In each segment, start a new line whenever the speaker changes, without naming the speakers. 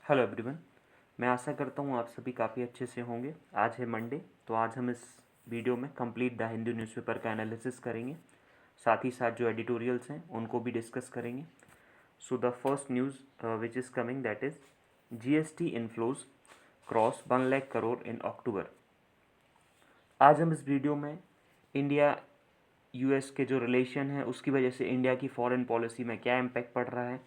Hello everyone. मैं आशा करता हूँ आप सभी काफ़ी अच्छे से होंगे। आज है मंडे, तो आज हम इस वीडियो में कंप्लीट द हिंदू न्यूज़पेपर का एनालिसिस करेंगे। साथ ही साथ जो एडिटोरियल्स हैं उनको भी डिस्कस करेंगे। So the first news which is coming that is GST inflows cross 1 lakh crore in October. आज हम इस वीडियो में इंडिया यूएस के जो रिलेशन है उसकी वजह से इंडिया की फॉरेन पॉलिसी में क्या इम्पैक्ट पड़ रहा है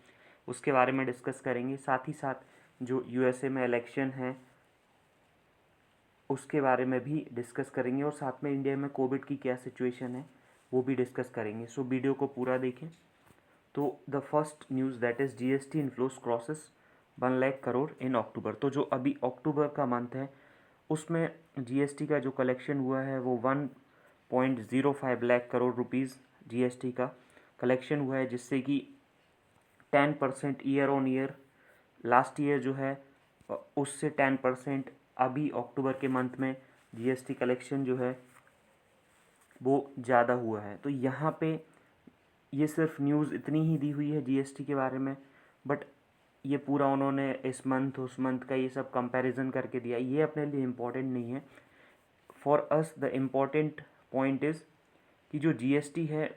उसके बारे में डिस्कस करेंगे। साथ ही साथ जो यूएसए में इलेक्शन है उसके बारे में भी डिस्कस करेंगे और साथ में इंडिया में कोविड की क्या सिचुएशन है वो भी डिस्कस करेंगे। सो वीडियो को पूरा देखें। तो the first news that is GST inflows crosses 1 lakh crore in October. तो जो अभी अक्टूबर का मंथ है उसमें जीएसटी का जो कलेक्शन हुआ है वो 1.05 लाख करोड़ रुपीज़ जीएसटी का कलेक्शन हुआ है, जिससे कि 10% year on year last year जो है उससे 10% अभी अक्टूबर के मंथ में जीएसटी कलेक्शन जो है वो ज़्यादा हुआ है। तो यहाँ पे ये सिर्फ न्यूज़ इतनी ही दी हुई है जीएसटी के बारे में, बट ये पूरा उन्होंने इस मंथ उस मंथ का ये सब कंपैरिजन करके दिया। ये अपने लिए इम्पोर्टेंट नहीं है। For us the important point is कि जो जीएसटी है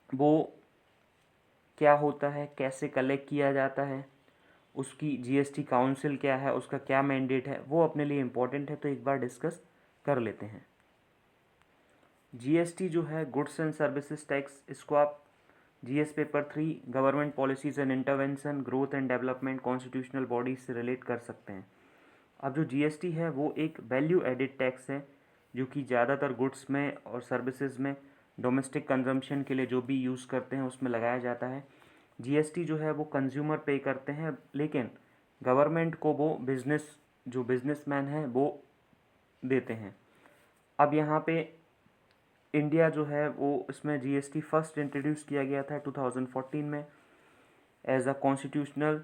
वो क्या होता है, कैसे कलेक्ट किया जाता है, उसकी जीएसटी काउंसिल क्या है, उसका क्या मैंडेट है, वो अपने लिए इम्पोर्टेंट है। तो एक बार डिस्कस कर लेते हैं। जीएसटी जो है गुड्स एंड सर्विसेज टैक्स, इसको आप GS paper 3 government policies and intervention growth and development constitutional bodies से रिलेट कर सकते हैं। अब जो जीएसटी है वो एक वैल्यू एडिड टैक्स है जो कि ज़्यादातर गुड्स में और सर्विसेज में डोमेस्टिक कंजम्पशन के लिए जो भी यूज़ करते हैं उसमें लगाया जाता है। जीएसटी जो है वो कंज्यूमर पे करते हैं, लेकिन गवर्नमेंट को वो जो बिजनेसमैन है वो देते हैं। अब यहाँ पे इंडिया जो है वो इसमें जीएसटी फर्स्ट इंट्रोड्यूस किया गया था 2014 में as a constitutional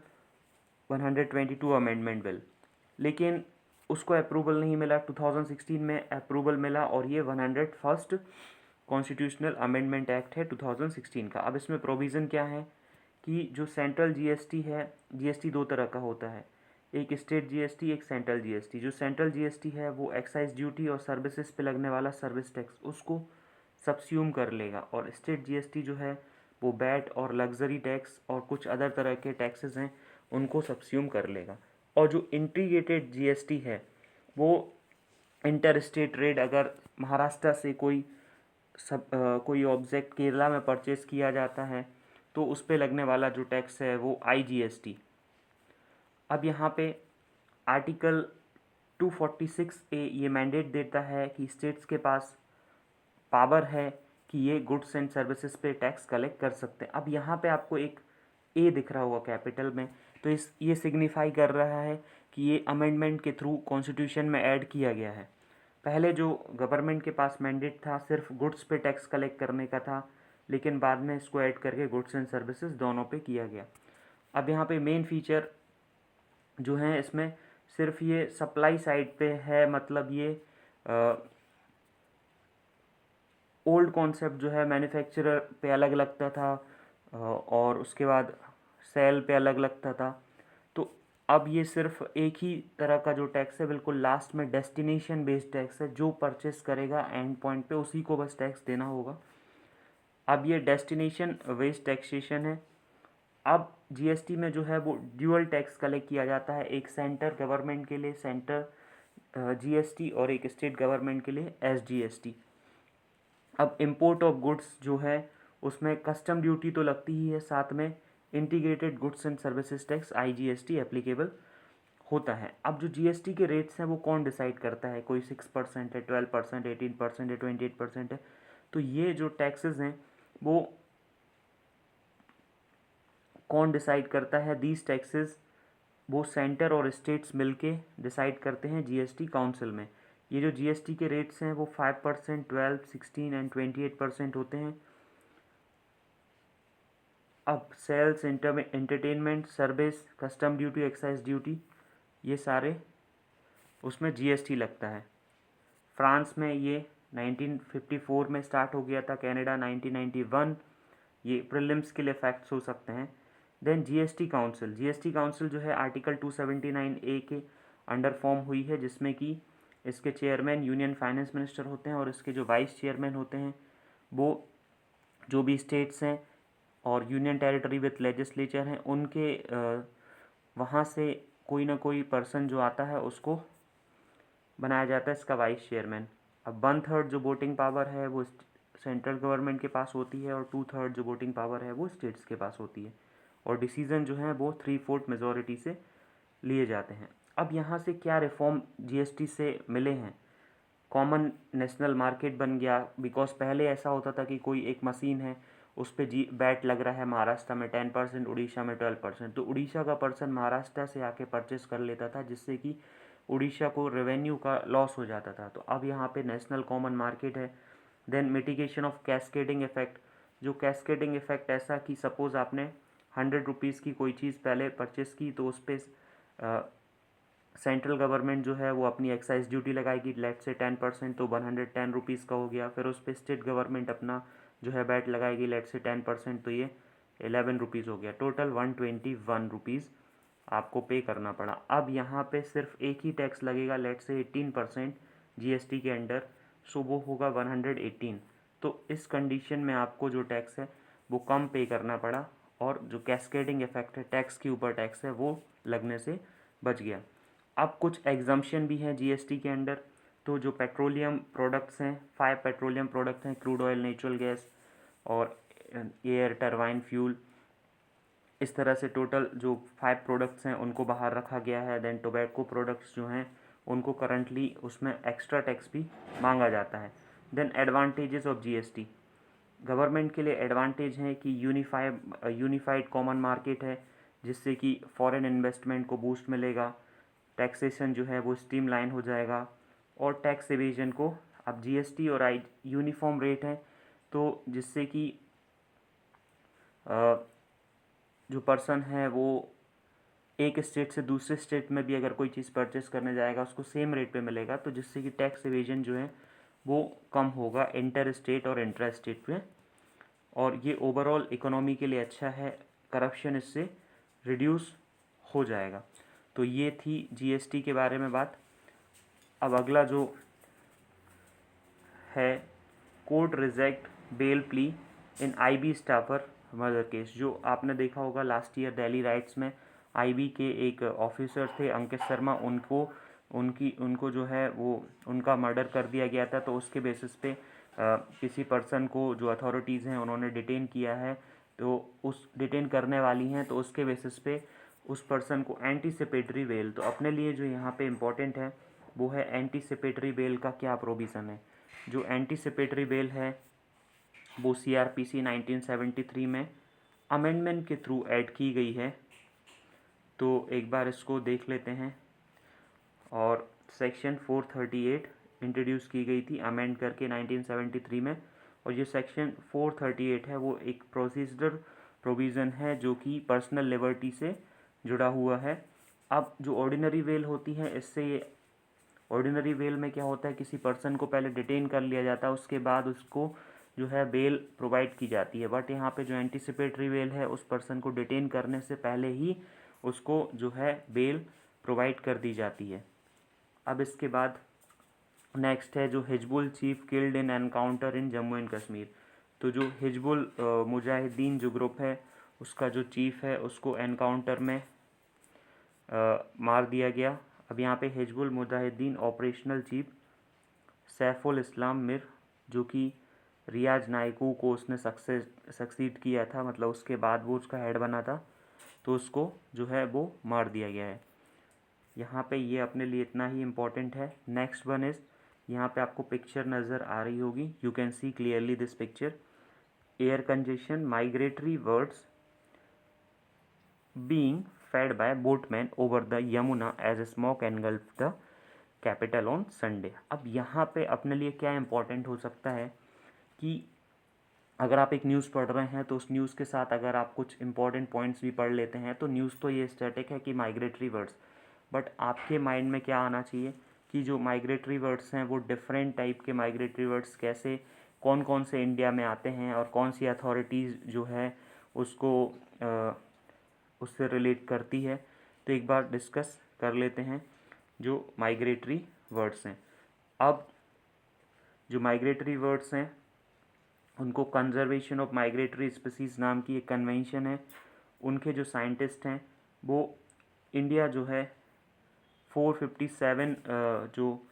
122 amendment bill, लेकिन उसको अप्रूवल नहीं मिला। 2016 में अप्रूवल मिला और ये 101st कॉन्स्टिट्यूशनल अमेंडमेंट एक्ट है 2016 का। अब इसमें प्रोविज़न क्या है कि जो सेंट्रल जीएसटी है, जीएसटी दो तरह का होता है, एक स्टेट जीएसटी, एक सेंट्रल जीएसटी। जो सेंट्रल जीएसटी है वो एक्साइज ड्यूटी और सर्विसेज पे लगने वाला सर्विस टैक्स उसको सबस्यूम कर लेगा, और स्टेट जीएसटी जो है वो बैट और लग्जरी टैक्स और कुछ अदर तरह के टैक्सेस हैं उनको सबस्यूम कर लेगा। और जो इंटीग्रेटेड जीएसटी है वो इंटर स्टेट ट्रेड, अगर महाराष्ट्र से कोई ऑब्जेक्ट केरला में परचेस किया जाता है तो उस पे लगने वाला जो टैक्स है वो आईजीएसटी। अब यहाँ पे आर्टिकल 246A ये मैंडेट देता है कि स्टेट्स के पास पावर है कि ये गुड्स एंड सर्विसेज पे टैक्स कलेक्ट कर सकते हैं। अब यहाँ पे आपको एक ए दिख रहा होगा कैपिटल में, तो ये सिग्निफाई कर रहा है कि ये अमेंडमेंट के थ्रू कॉन्स्टिट्यूशन में ऐड किया गया है। पहले जो गवर्नमेंट के पास मैंडेट था सिर्फ गुड्स पे टैक्स कलेक्ट करने का था, लेकिन बाद में इसको ऐड करके गुड्स एंड सर्विसेज दोनों पे किया गया। अब यहाँ पे मेन फीचर जो है इसमें सिर्फ ये सप्लाई साइड पे है, मतलब ये ओल्ड कॉन्सेप्ट जो है मैन्युफैक्चरर पे अलग लगता था और उसके बाद सेल पे अलग लगता था। तो अब ये सिर्फ एक ही तरह का जो टैक्स है, बिल्कुल लास्ट में डेस्टिनेशन बेस्ड टैक्स है। जो परचेस करेगा एंड पॉइंट पे उसी को बस टैक्स देना होगा। अब ये डेस्टिनेशन बेस्ड टैक्सेशन है। अब जीएसटी में जो है वो ड्यूअल टैक्स कलेक्ट किया जाता है, एक सेंटर गवर्नमेंट के लिए सेंटर जीएसटी और एक स्टेट गवर्नमेंट के लिए एसजीएसटी। अब इंपोर्ट ऑफ गुड्स जो है उसमें कस्टम ड्यूटी तो लगती ही है, साथ में integrated goods and services tax IGST applicable होता है। अब जो जीएसटी के रेट्स हैं वो कौन डिसाइड करता है? कोई 6% है, 12%, 18% है, 28% है। तो ये जो टैक्सेस हैं वो कौन डिसाइड करता है? दीज टैक्सेस वो सेंटर और स्टेट्स मिलके डिसाइड करते हैं जीएसटी काउंसिल में। ये जो जीएसटी के रेट्स हैं वो 5%, 12, 16 एंड 28% होते हैं। अब sales, entertainment, service, custom duty, excise duty, ये सारे उसमें जीएसटी लगता है। फ्रांस में ये 1954 में स्टार्ट हो गया था, कनाडा 1991। ये प्रीलिम्स के लिए फैक्ट्स हो सकते हैं। देन जीएसटी काउंसिल जो है आर्टिकल 279A के अंडर फॉर्म हुई है, जिसमें कि इसके चेयरमैन यूनियन फाइनेंस मिनिस्टर होते हैं और इसके जो वाइस चेयरमैन होते हैं वो जो भी स्टेट्स हैं और यूनियन टेरिटरी विथ लेजिस्लेचर हैं उनके वहाँ से कोई ना कोई पर्सन जो आता है उसको बनाया जाता है इसका वाइस चेयरमैन। अब 1/3 जो वोटिंग पावर है वो सेंट्रल गवर्नमेंट के पास होती है और 2/3 जो वोटिंग पावर है वो स्टेट्स के पास होती है, और डिसीजन जो है वो 3/4 मेजॉरिटी से लिए जाते हैं। अब यहाँ से क्या रिफॉर्म जीएसटी से मिले हैं? कॉमन नेशनल मार्केट बन गया, बिकॉज पहले ऐसा होता था कि कोई एक मशीन है उस पर बैट लग रहा है महाराष्ट्र में 10%, उड़ीसा में 12%, तो उड़ीसा का पर्सन महाराष्ट्र से आके परचेस कर लेता था, जिससे कि उड़ीसा को रेवेन्यू का लॉस हो जाता था। तो अब यहाँ पे नेशनल कॉमन मार्केट है। Then mitigation of cascading effect, जो कैस्केडिंग इफेक्ट ऐसा कि सपोज़ आपने 100 रुपीज़ की कोई चीज़ पहले परचेस की तो उस पर सेंट्रल गवर्नमेंट जो है वो अपनी एक्साइज ड्यूटी लगाएगी, लेट से 10%, तो 110 रुपीज़ का हो गया। फिर उस पर स्टेट गवर्नमेंट अपना जो है बैट लगाएगी, लेट से 10%, तो ये 11 रुपीज़ हो गया। टोटल 121 रुपीज़ आपको पे करना पड़ा। अब यहाँ पे सिर्फ एक ही टैक्स लगेगा, लेट से 18% जीएसटी के अंडर, सो वो होगा 118। तो इस कंडीशन में आपको जो टैक्स है वो कम पे करना पड़ा, और जो कैस्केडिंग इफेक्ट है टैक्स के ऊपर टैक्स है वो लगने से बच गया। अब कुछ एग्जम्पशन भी हैं जीएसटी के अंडर। तो जो पेट्रोलियम प्रोडक्ट्स हैं, 5 पेट्रोलियम प्रोडक्ट हैं, क्रूड ऑयल, नेचुरल गैस और एयर टरबाइन फ्यूल, इस तरह से टोटल जो 5 प्रोडक्ट्स हैं उनको बाहर रखा गया है। देन टोबैको प्रोडक्ट्स जो हैं उनको करंटली उसमें एक्स्ट्रा टैक्स भी मांगा जाता है। Then advantages of GST, government के लिए एडवांटेज है कि यूनिफाइड कॉमन मार्केट है, जिससे कि फॉरेन इन्वेस्टमेंट को बूस्ट मिलेगा, टैक्सेशन जो है वो स्ट्रीमलाइन हो जाएगा, और टैक्स एवेजन को, अब जीएसटी और यूनिफॉर्म रेट है तो जिससे कि जो पर्सन है वो एक स्टेट से दूसरे स्टेट में भी अगर कोई चीज़ परचेस करने जाएगा उसको सेम रेट पे मिलेगा, तो जिससे कि टैक्स एवेजन जो है वो कम होगा इंटर स्टेट और इंट्रा स्टेट में, और ये ओवरऑल इकोनॉमी के लिए अच्छा है, करप्शन इससे रिड्यूस हो जाएगा। तो ये थी जीएसटी के बारे में बात। अब अगला जो है कोर्ट रिजेक्ट बेल प्ली इन आईबी स्टाफर मर्डर केस, जो आपने देखा होगा लास्ट ईयर दिल्ली राइट्स में आईबी के एक ऑफिसर थे अंकित शर्मा, उनको जो है वो उनका मर्डर कर दिया गया था। तो उसके बेसिस पे किसी पर्सन को जो अथॉरिटीज़ हैं उन्होंने डिटेन किया है, तो उस डिटेन करने वाली हैं, तो उसके बेसिस पे उस पर्सन को एंटीसिपेटरी बेल, तो अपने लिए जो यहाँ पे इम्पोर्टेंट है वो है एंटीसिपेटरी बेल का क्या प्रोविज़न है। जो एंटीसिपेटरी बेल है वो सीआरपीसी 1973 में अमेंडमेंट के थ्रू ऐड की गई है, तो एक बार इसको देख लेते हैं। और सेक्शन 438 इंट्रोड्यूस की गई थी अमेंड करके 1973 में, और ये सेक्शन 438 है वो एक प्रोसीजर प्रोविज़न है जो कि पर्सनल लिबर्टी से जुड़ा हुआ है। अब जो ऑर्डिनरी बेल होती है, इससे ये ऑर्डिनरी बेल में क्या होता है, किसी पर्सन को पहले डिटेन कर लिया जाता है, उसके बाद उसको जो है बेल प्रोवाइड की जाती है। बट यहाँ पे जो एंटीसिपेटरी बेल है उस पर्सन को डिटेन करने से पहले ही उसको जो है बेल प्रोवाइड कर दी जाती है। अब इसके बाद नेक्स्ट है जो Hizbul chief killed in encounter in Jammu and Kashmir. तो जो हिजबुल मुजाहिदीन जो ग्रुप है उसका जो चीफ है उसको एनकाउंटर में मार दिया गया। अब यहाँ पे हिजबुल मुजाहिदीन ऑपरेशनल चीफ सैफुल इस्लाम मिर, जो कि रियाज नायकू को उसने सक्सीड किया था, मतलब उसके बाद वो उसका हेड बना था, तो उसको जो है वो मार दिया गया है। यहाँ पे ये अपने लिए इतना ही इम्पोर्टेंट है। नेक्स्ट वन इज़, यहाँ पे आपको पिक्चर नज़र आ रही होगी, you can see clearly this picture. Air congestion, migratory birds being fed by boatmen over the Yamuna as smoke engulfed the capital on Sunday। अब यहाँ पे अपने लिए क्या इम्पोर्टेंट हो सकता है कि अगर आप एक न्यूज़ पढ़ रहे हैं तो उस न्यूज़ के साथ अगर आप कुछ इंपॉर्टेंट पॉइंट्स भी पढ़ लेते हैं, तो न्यूज़ तो ये स्टैटिक है कि माइग्रेटरी बर्ड्स, बट आपके माइंड में क्या आना चाहिए कि जो माइग्रेटरी बर्ड्स हैं वो डिफरेंट टाइप के माइग्रेटरी बर्ड्स कैसे कौन कौन से इंडिया में आते हैं, और कौन सी अथॉरिटीज़ जो है उसको उससे रिलेट करती है। तो एक बार डिस्कस कर लेते हैं जो माइग्रेटरी वर्ड्स हैं। अब जो माइग्रेटरी वर्ड्स हैं उनको कंजर्वेशन ऑफ माइग्रेटरी स्पीसीज़ नाम की एक कन्वेंशन है, उनके जो साइंटिस्ट हैं वो इंडिया जो है 457 जो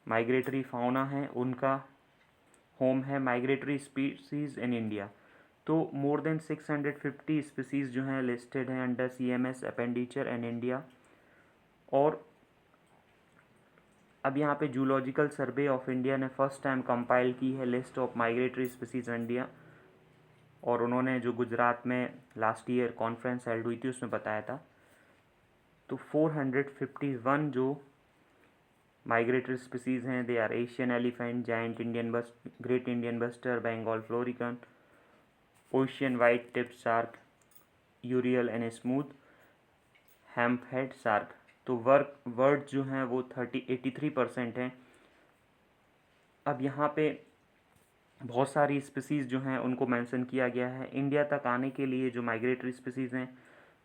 माइग्रेटरी फाउना है उनका होम है, माइग्रेटरी स्पीसीज़ इन इंडिया। तो मोर देन 650 स्पीसीज़ जो हैं लिस्टेड हैं अंडर CMS अपेंडिचर एंड इंडिया। और अब यहाँ पे जूलॉजिकल सर्वे ऑफ इंडिया ने फर्स्ट टाइम कंपाइल की है list of migratory species India, और उन्होंने जो गुजरात में लास्ट ईयर कॉन्फ्रेंस हेल्ड हुई थी उसमें बताया था। तो 451 जो माइग्रेटरी स्पीसीज हैं they are Asian elephant, giant Indian great Indian bustard, Bengal florican, ocean white tip shark, urial and smooth, hammerhead shark. तो वर्ड जो हैं वो 83% हैं। अब यहाँ पे बहुत सारी स्पीसीज़ जो हैं उनको मेंशन किया गया है। इंडिया तक आने के लिए जो माइग्रेटरी स्पीसीज़ हैं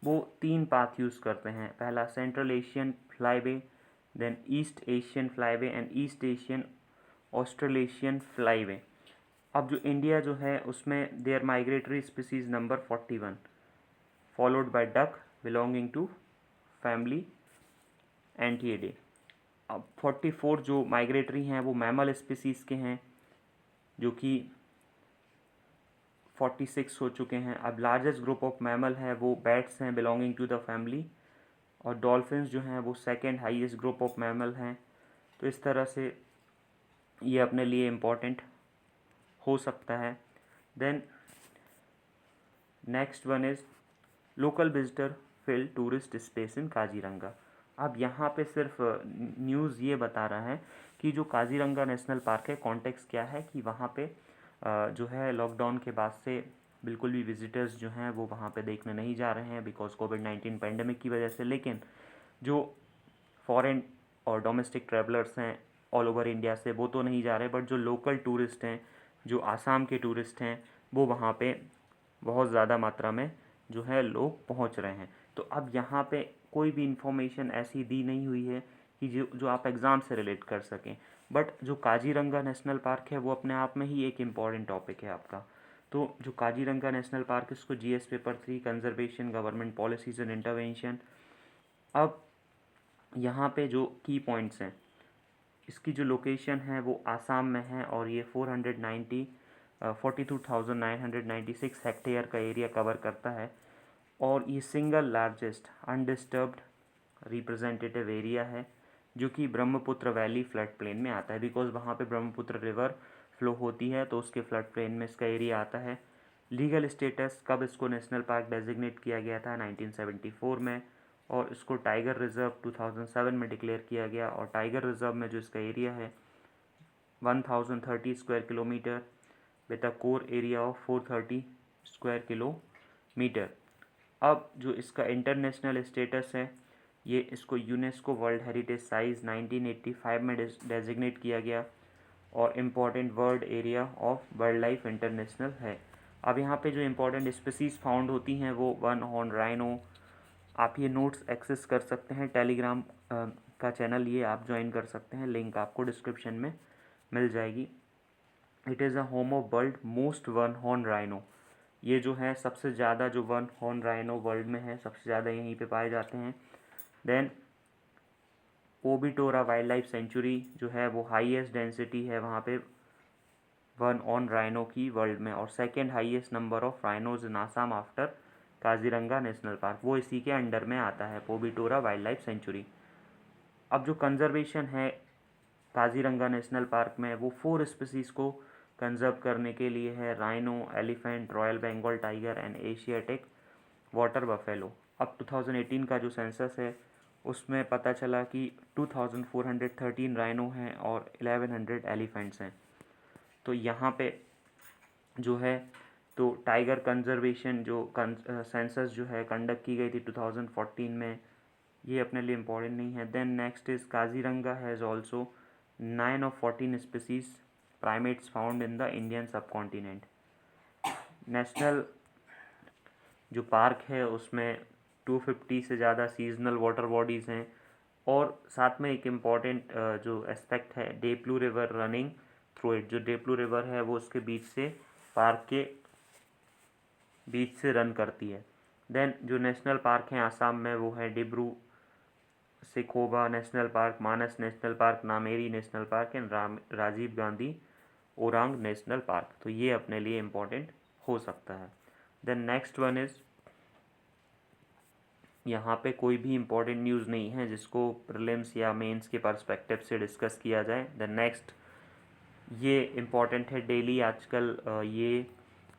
वो 3 पाथ यूज़ करते हैं। पहला Central Asian flyway, then East Asian flyway and East Asian Australasian flyway. अब जो इंडिया जो है उसमें there migratory species number 41, followed by duck belonging to family Anatidae. अब 44 जो माइग्रेटरी हैं वो मैमल स्पीसीज़ के हैं जो कि 46 हो चुके हैं। अब लार्जेस्ट ग्रुप ऑफ मैमल है वो बैट्स हैं बिलोंगिंग टू द फैमिली, और डॉल्फिन्स जो हैं वो second highest group of mammal हैं। तो इस तरह से ये अपने लिए इम्पॉर्टेंट हो सकता है। Then next one is local visitor fill tourist space in Kaziranga. अब यहाँ पे सिर्फ न्यूज़ ये बता रहा है कि जो काजीरंगा नेशनल पार्क है, कॉन्टेक्स्ट क्या है कि वहाँ पे जो है लॉकडाउन के बाद से बिल्कुल भी विजिटर्स जो हैं वो वहाँ पे देखने नहीं जा रहे हैं बिकॉज कोविड-19 पेंडेमिक की वजह से। लेकिन जो फॉरेन और डोमेस्टिक ट्रैवलर्स हैं ऑल ओवर इंडिया से वो तो नहीं जा रहे, बट जो लोकल टूरिस्ट हैं, जो आसाम के टूरिस्ट हैं, वो वहाँ पे बहुत ज़्यादा मात्रा में जो है लोग पहुँच रहे हैं। तो अब यहाँ पे कोई भी इंफॉर्मेशन ऐसी दी नहीं हुई है कि जो आप एग्ज़ाम से रिलेट कर सकें, बट जो काजीरंगा नेशनल पार्क है वो अपने आप में ही एक इम्पॉर्टेंट टॉपिक है आपका। तो जो काजीरंगा नेशनल पार्क, इसको GS paper 3 conservation government policies and intervention. अब यहाँ पे जो की पॉइंट्स हैं, इसकी जो लोकेशन है वो आसाम में है और ये 42,996 हेक्टेयर का एरिया कवर करता है, और ये single largest undisturbed representative area है जो कि ब्रह्मपुत्र वैली फ्लड प्लेन में आता है। बिकॉज वहाँ पे ब्रह्मपुत्र रिवर फ्लो होती है तो उसके फ्लड प्लेन में इसका एरिया आता है। लीगल स्टेटस, कब इसको नेशनल पार्क डेजिग्नेट किया गया था, 1974 में, और इसको टाइगर रिजर्व 2007 में डिक्लेयर किया गया। और टाइगर रिजर्व में जो इसका एरिया है 1030 square kilometre with a core area of 430 square kilometre. अब जो इसका इंटरनेशनल स्टेटस है, ये इसको यूनेस्को वर्ल्ड हेरिटेज साइट 1985 में डेजिग्नेट किया गया, और important world area of wild life international है। अब यहाँ पे जो इम्पॉर्टेंट स्पीसीज़ फाउंड होती हैं वो वन हॉर्न राइनो। आप ये नोट्स एक्सेस कर सकते हैं, टेलीग्राम का चैनल ये आप ज्वाइन कर सकते हैं, लिंक आपको डिस्क्रिप्शन में मिल जाएगी। It is a home of world most one horn rhino. ये जो है सबसे ज़्यादा जो वन हॉर्न राइनो वर्ल्ड में है, सबसे ज़्यादा यहीं पे पाए जाते हैं। देन पोबिटोरा वाइल्ड लाइफ सेंचुरी जो है वो हाईएस्ट डेंसिटी है वहाँ पे वन ऑन राइनो की वर्ल्ड में, और second highest number of rhinos in Assam after Kaziranga national park, वो इसी के अंडर में आता है, पोबिटोरा वाइल्ड लाइफ सेंचुरी। अब जो कंजर्वेशन है काजीरंगा नेशनल पार्क में वो 4 स्पीसीज़ को कंजर्व करने के लिए है, rhino, elephant, royal Bengal tiger and Asiatic water buffalo. अब 2018 का जो सेंसस है उसमें पता चला कि 2413 राइनो हैं और 1100 एलिफेंट्स हैं। तो यहाँ पे जो है तो टाइगर कंजर्वेशन जो सेंसस जो है कंडक्ट की गई थी 2014 में, ये अपने लिए इम्पोर्टेंट नहीं है। Then next is Kaziranga has also 9 of 14 species primates found in the Indian subcontinent. National जो पार्क है उसमें 250 से ज़्यादा सीजनल वाटर बॉडीज़ हैं। और साथ में एक इम्पॉर्टेंट जो एस्पेक्ट है, डेप्लू रिवर रनिंग थ्रू इट। जो डेप्लू रिवर है वो उसके बीच से, पार्क के बीच से रन करती है। देन जो नेशनल पार्क हैं आसाम में वो है Dibru Saikhowa national park, Manas national park, Nameri national park and Rajiv Gandhi Orang national park. तो ये अपने लिए इम्पोर्टेंट हो सकता है। देन नेक्स्ट वन इज़, यहाँ पे कोई भी इम्पोर्टेंट न्यूज़ नहीं है जिसको प्रीलिम्स या मेंस के पर्सपेक्टिव से डिस्कस किया जाए। देन नेक्स्ट, ये इम्पॉर्टेंट है डेली आजकल, ये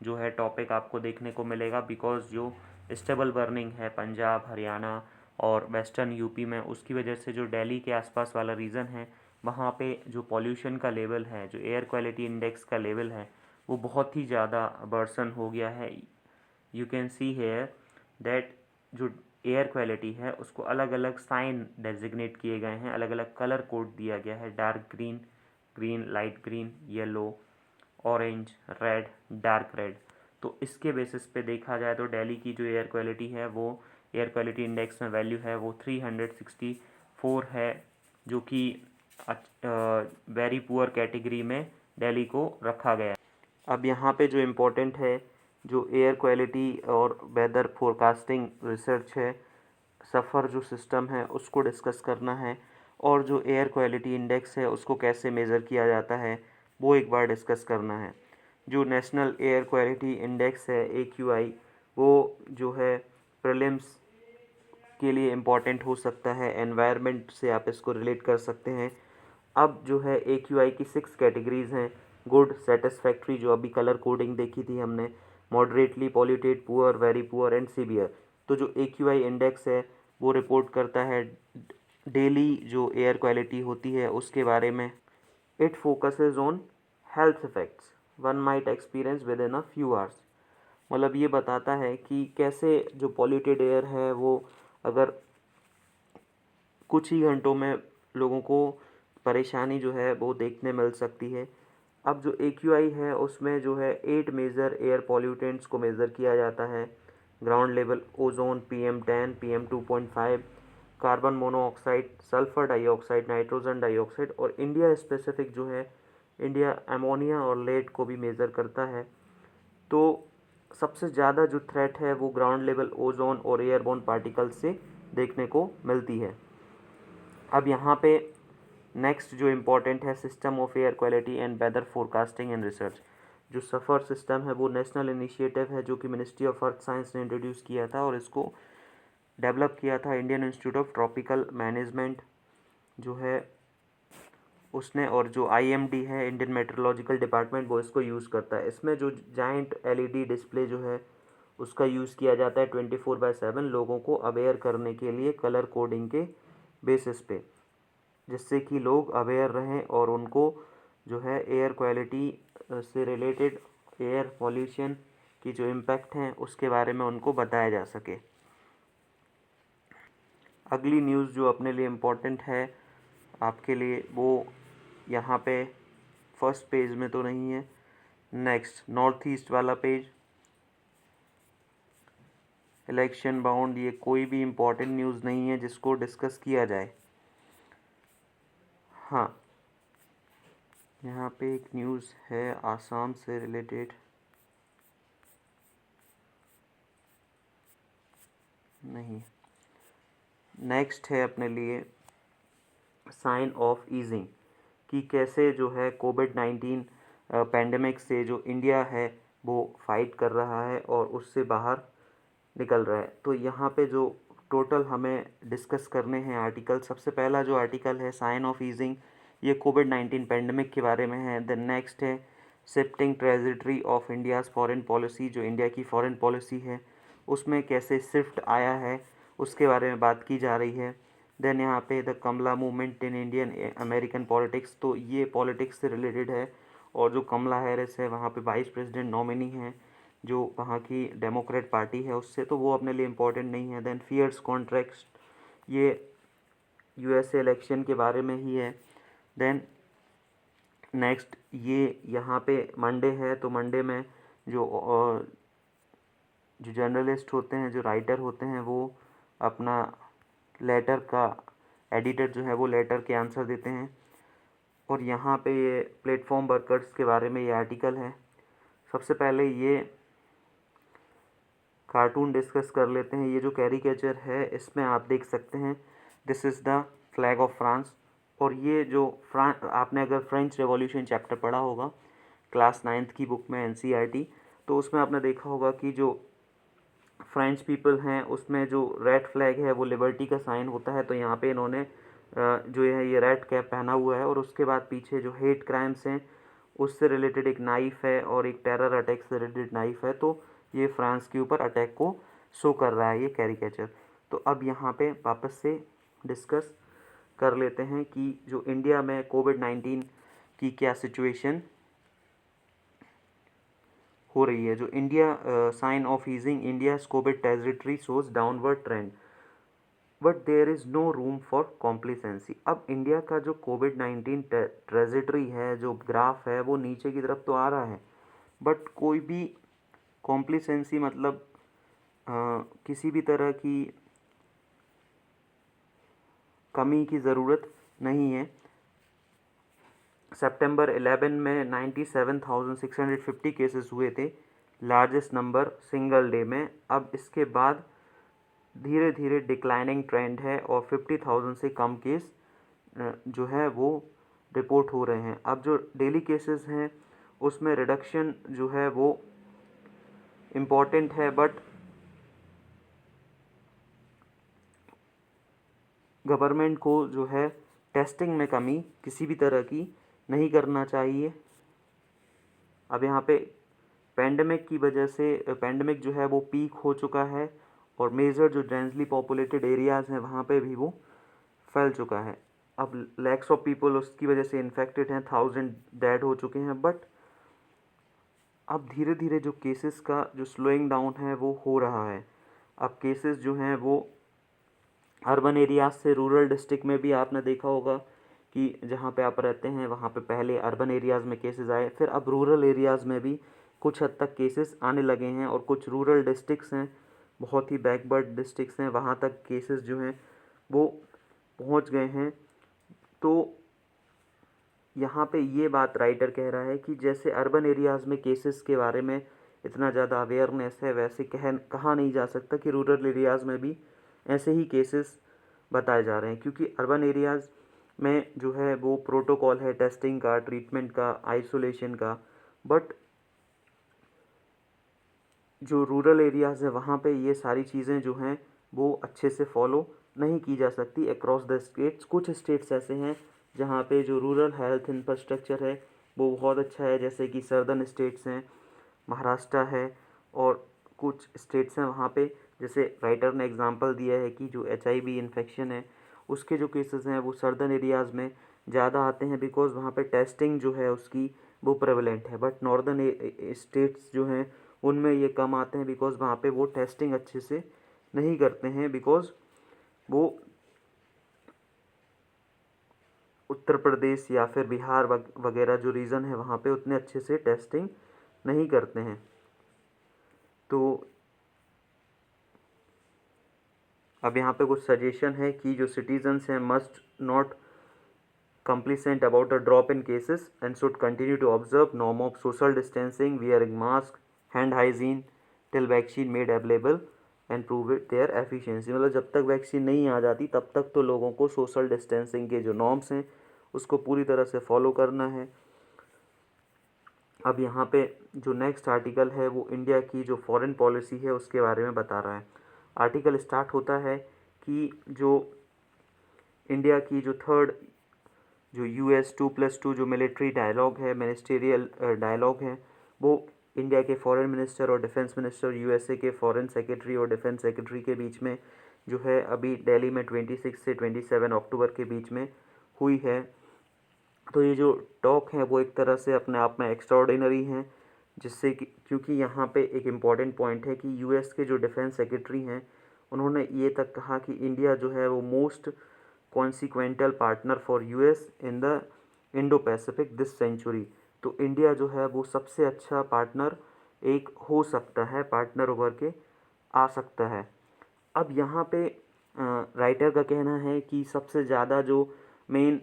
जो है टॉपिक आपको देखने को मिलेगा, बिकॉज जो स्टेबल बर्निंग है पंजाब, हरियाणा और वेस्टर्न यूपी में, उसकी वजह से जो दिल्ली के आसपास वाला रीजन है वहाँ पे जो पॉल्यूशन का लेवल है, जो एयर क्वालिटी इंडेक्स का लेवल है, वो बहुत ही ज़्यादा बर्सन हो गया है। You can see here that जो एयर क्वालिटी है उसको अलग अलग साइन डेजिग्नेट किए गए हैं, अलग अलग कलर कोड दिया गया है, dark green, green, light green, yellow, orange, red, dark red. तो इसके बेसिस पे देखा जाए तो दिल्ली की जो एयर क्वालिटी है वो एयर क्वालिटी इंडेक्स में वैल्यू है वो 364 है, जो कि वेरी पुअर कैटेगरी में दिल्ली को रखा गया है। अब यहाँ पे जो इम्पोर्टेंट है, जो एयर क्वालिटी और वेदर फोरकास्टिंग रिसर्च है, सफ़र जो सिस्टम है उसको डिस्कस करना है, और जो एयर क्वालिटी इंडेक्स है उसको कैसे मेज़र किया जाता है वो एक बार डिस्कस करना है। जो नेशनल एयर क्वालिटी इंडेक्स है AQI, वो जो है प्रीलिम्स के लिए इम्पॉर्टेंट हो सकता है, एनवायरनमेंट से आप इसको रिलेट कर सकते हैं। अब जो है AQI की 6 कैटेगरीज़ हैं, गुड, सेटिस्फैक्ट्री जो अभी कलर कोडिंग देखी थी हमने, moderately polluted, poor, very poor and severe. तो जो AQI इंडेक्स है वो रिपोर्ट करता है डेली जो एयर क्वालिटी होती है उसके बारे में। It focuses on health effects one might experience with in a few hours. मतलब ये बताता है कि कैसे जो पॉल्यूटेड एयर है वो अगर कुछ ही घंटों में लोगों को परेशानी जो है वो देखने मिल सकती है। अब जो AQI है उसमें जो है 8 मेजर एयर पॉल्यूटेंट्स को मेज़र किया जाता है। Ground level ozone, PM10, PM2.5, carbon monoxide, sulphur dioxide, nitrogen dioxide, और इंडिया स्पेसिफिक जो है इंडिया अमोनिया और लेड को भी मेज़र करता है। तो सबसे ज़्यादा जो थ्रेट है वो ग्राउंड लेवल ओजोन और एयरबोर्न पार्टिकल्स से देखने को मिलती है। अब यहाँ पे नेक्स्ट जो इम्पोर्टेंट है, system of air quality and weather forecasting and research. जो सफ़र सिस्टम है वो नेशनल इनिशिएटिव है जो कि मिनिस्ट्री ऑफ अर्थ साइंस ने इंट्रोड्यूस किया था, और इसको डेवलप किया था Indian institute of tropical management जो है उसने, और जो IMD है इंडियन मेट्रोलॉजिकल डिपार्टमेंट वो इसको यूज़ करता है। इसमें जो जाइंट LED डिस्प्ले जो है उसका यूज़ किया जाता है 24/7 लोगों को अवेयर करने के लिए कलर कोडिंग के बेसिस पे, जिससे कि लोग अवेयर रहें और उनको जो है एयर क्वालिटी से रिलेटेड, एयर पॉल्यूशन की जो इम्पैक्ट हैं उसके बारे में उनको बताया जा सके। अगली न्यूज़ जो अपने लिए इम्पोर्टेंट है आपके लिए वो यहाँ पे फर्स्ट पेज में तो नहीं है, नेक्स्ट नॉर्थ ईस्ट वाला पेज, इलेक्शन बाउंड, ये कोई भी इम्पोर्टेंट न्यूज़ नहीं है जिसको डिस्कस किया जाए। हाँ, यहाँ पे एक न्यूज़ है आसाम से रिलेटेड, नहीं। नेक्स्ट है अपने लिए साइन ऑफ ईजिंग, कि कैसे जो है कोविड-19 पैंडेमिक से जो इंडिया है वो फाइट कर रहा है और उससे बाहर निकल रहा है। तो यहाँ पे जो टोटल हमें डिस्कस करने हैं आर्टिकल, सबसे पहला जो आर्टिकल है साइन ऑफ ईजिंग, ये कोविड-19 पैंडेमिक के बारे में है। देन नेक्स्ट है shifting trajectory of India's foreign policy, जो इंडिया की फॉरेन पॉलिसी है उसमें कैसे शिफ्ट आया है उसके बारे में बात की जा रही है। देन यहाँ पे the Kamala movement in Indian American politics, तो ये पॉलिटिक्स से रिलेटेड है, और जो कमला हैरिस है वहाँ पे वाइस प्रेसिडेंट नॉमिनी हैं जो वहाँ की डेमोक्रेट पार्टी है उससे, तो वो अपने लिए इम्पोर्टेंट नहीं है। देन फियर्स कॉन्ट्रैक्ट्स, ये USA इलेक्शन के बारे में ही है। देन नेक्स्ट, ये यहाँ पे मंडे है तो मंडे में जो जो जर्नलिस्ट होते हैं, जो राइटर होते हैं, वो अपना लेटर का एडिटर जो है वो लेटर के आंसर देते हैं। और यहाँ पे ये प्लेटफॉर्म वर्कर्स के बारे में ये आर्टिकल है। सबसे पहले ये कार्टून डिस्कस कर लेते हैं। ये जो कैरिकेचर है इसमें आप देख सकते हैं this is the flag of France. और ये जो आपने अगर फ्रेंच रेवोल्यूशन चैप्टर पढ़ा होगा क्लास 9th की बुक में NCERT, तो उसमें आपने देखा होगा कि जो फ्रेंच पीपल हैं उसमें जो रेड फ्लैग है वो लिबर्टी का साइन होता है। तो यहाँ पे इन्होंने जो है ये रेड कैप पहना हुआ है, और उसके बाद पीछे जो हेट क्राइम्स हैं उससे रिलेटेड एक नाइफ है और एक टेरर अटैक से रिलेटेड नाइफ है। तो ये फ्रांस के ऊपर अटैक को शो कर रहा है ये कैरिकेचर। तो अब यहाँ पे वापस से डिस्कस कर लेते हैं कि जो इंडिया में कोविड-19 की क्या सिचुएशन हो रही है। जो India sign of easing India's Covid territory shows downward trend but there is no room for complacency. अब इंडिया का जो कोविड-19 ट्रेजेटरी है, जो ग्राफ है, वो नीचे की तरफ तो आ रहा है, बट कोई भी कॉम्प्लिसेंसी मतलब किसी भी तरह की कमी की ज़रूरत नहीं है। सितंबर 11 में 97,650 केसेस हुए थे, लार्जेस्ट नंबर सिंगल डे में। अब इसके बाद धीरे धीरे डिक्लाइनिंग ट्रेंड है और 50,000 से कम केस जो है वो रिपोर्ट हो रहे हैं। अब जो डेली केसेस हैं उसमें रिडक्शन जो है वो इम्पॉर्टेंट है, बट गवर्नमेंट को जो है टेस्टिंग में कमी किसी भी तरह की नहीं करना चाहिए। अब यहाँ पे पेंडेमिक की वजह से पेंडेमिक जो है वो पीक हो चुका है, और मेजर जो डेंसली पॉपुलेटेड एरियाज़ हैं वहाँ पे भी वो फैल चुका है। अब लैक्स ऑफ पीपल उसकी वजह से इन्फेक्टेड हैं, 1000 डेड हो चुके हैं। बट अब धीरे धीरे जो केसेस का जो स्लोइंग डाउन है वो हो रहा है। अब केसेस जो हैं वो अर्बन एरियाज से रूरल डिस्ट्रिक्ट में भी आपने देखा होगा कि जहाँ पे आप रहते हैं वहाँ पे पहले अर्बन एरियाज़ में केसेस आए, फिर अब रूरल एरियाज़ में भी कुछ हद तक केसेस आने लगे हैं। और कुछ रूरल डिस्ट्रिक्ट्स हैं, बहुत ही बैकवर्ड डिस्ट्रिक्ट्स हैं, वहाँ तक केसेस जो हैं वो पहुँच गए हैं। तो यहाँ पे ये बात राइटर कह रहा है कि जैसे अर्बन एरियाज़ में केसेस के बारे में इतना ज़्यादा अवेयरनेस है, वैसे कहा नहीं जा सकता कि रूरल एरियाज़ में भी ऐसे ही केसेस बताए जा रहे हैं। क्योंकि अर्बन एरियाज़ में जो है वो प्रोटोकॉल है टेस्टिंग का, ट्रीटमेंट का, आइसोलेशन का, बट जो रूरल एरियाज़ है वहाँ पे ये सारी चीज़ें जो हैं वो अच्छे से फॉलो नहीं की जा सकती अक्रॉस द स्टेट्स। कुछ स्टेट्स ऐसे हैं जहाँ पे जो रूरल हेल्थ इंफ्रास्ट्रक्चर है वो बहुत अच्छा है, जैसे कि सर्दर्न स्टेट्स हैं, महाराष्ट्र है, और कुछ स्टेट्स हैं वहाँ पे जैसे राइटर ने एग्जांपल दिया है कि जो HIV इन्फेक्शन है उसके जो केसेस हैं वो सर्दर्न एरियाज़ में ज़्यादा आते हैं, बिकॉज वहाँ पे टेस्टिंग जो है उसकी वो प्रेवलेंट है। बट नॉर्दर्न स्टेट्स जो हैं उनमें ये कम आते हैं, बिकॉज वहाँ पे वो टेस्टिंग अच्छे से नहीं करते हैं, बिकॉज वो उत्तर प्रदेश या फिर बिहार वगैरह जो रीजन है वहाँ पे उतने अच्छे से टेस्टिंग नहीं करते हैं। तो अब यहाँ पे कुछ सजेशन है कि जो सिटीजन्स हैं must not complacent about a drop in cases and should continue to observe norm of social distancing, wearing mask, hand hygiene till vaccine made available and prove it their efficiency। मतलब जब तक vaccine नहीं आ जाती तब तक तो लोगों को सोशल डिस्टेंसिंग के जो नॉर्म्स हैं उसको पूरी तरह से फॉलो करना है। अब यहाँ पे जो नेक्स्ट आर्टिकल है वो इंडिया की जो फॉरेन पॉलिसी है उसके बारे में बता रहा है। आर्टिकल स्टार्ट होता है कि जो इंडिया की जो थर्ड जो US 2+2 जो मिलिट्री डायलॉग है, मिनिस्टेरियल डायलॉग है, वो इंडिया के फॉरेन मिनिस्टर और डिफेंस मिनिस्टर, USA के फॉरेन सेक्रेटरी और डिफेंस सेक्रेटरी के बीच में जो है अभी दिल्ली में 26 से 27 अक्टूबर के बीच में हुई है। तो ये जो टॉक है वो एक तरह से अपने आप में एक्स्ट्राऑर्डिनरी हैं, जिससे कि क्योंकि यहाँ पे एक इम्पॉर्टेंट पॉइंट है कि US के जो डिफेंस सेक्रेटरी हैं उन्होंने ये तक कहा कि इंडिया जो है वो most consequential partner for US in the Indo Pacific this century. तो इंडिया जो है वो सबसे अच्छा पार्टनर एक हो सकता है, पार्टनर उभर के आ सकता है। अब यहाँ पे राइटर का कहना है कि सबसे ज़्यादा जो मेन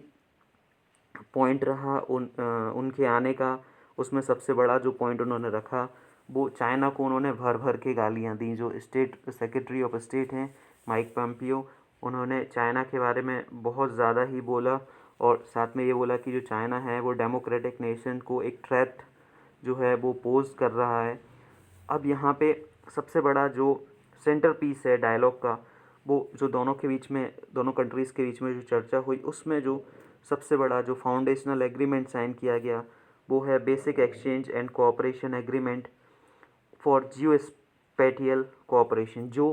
पॉइंट रहा उनके आने का, उसमें सबसे बड़ा जो पॉइंट उन्होंने रखा वो चाइना को उन्होंने भर भर के गालियाँ दी। जो स्टेट सेक्रेटरी ऑफ स्टेट हैं माइक पॉम्पियो, उन्होंने चाइना के बारे में बहुत ज़्यादा ही बोला और साथ में ये बोला कि जो चाइना है वो डेमोक्रेटिक नेशन को एक थ्रेट जो है वो पोज कर रहा है। अब यहाँ पे सबसे बड़ा जो सेंटर पीस है डायलॉग का, वो जो दोनों कंट्रीज़ के बीच में जो चर्चा हुई, उसमें जो सबसे बड़ा जो फाउंडेशनल एग्रीमेंट साइन किया गया वो है basic exchange and cooperation agreement for Jio spatial cooperation. जो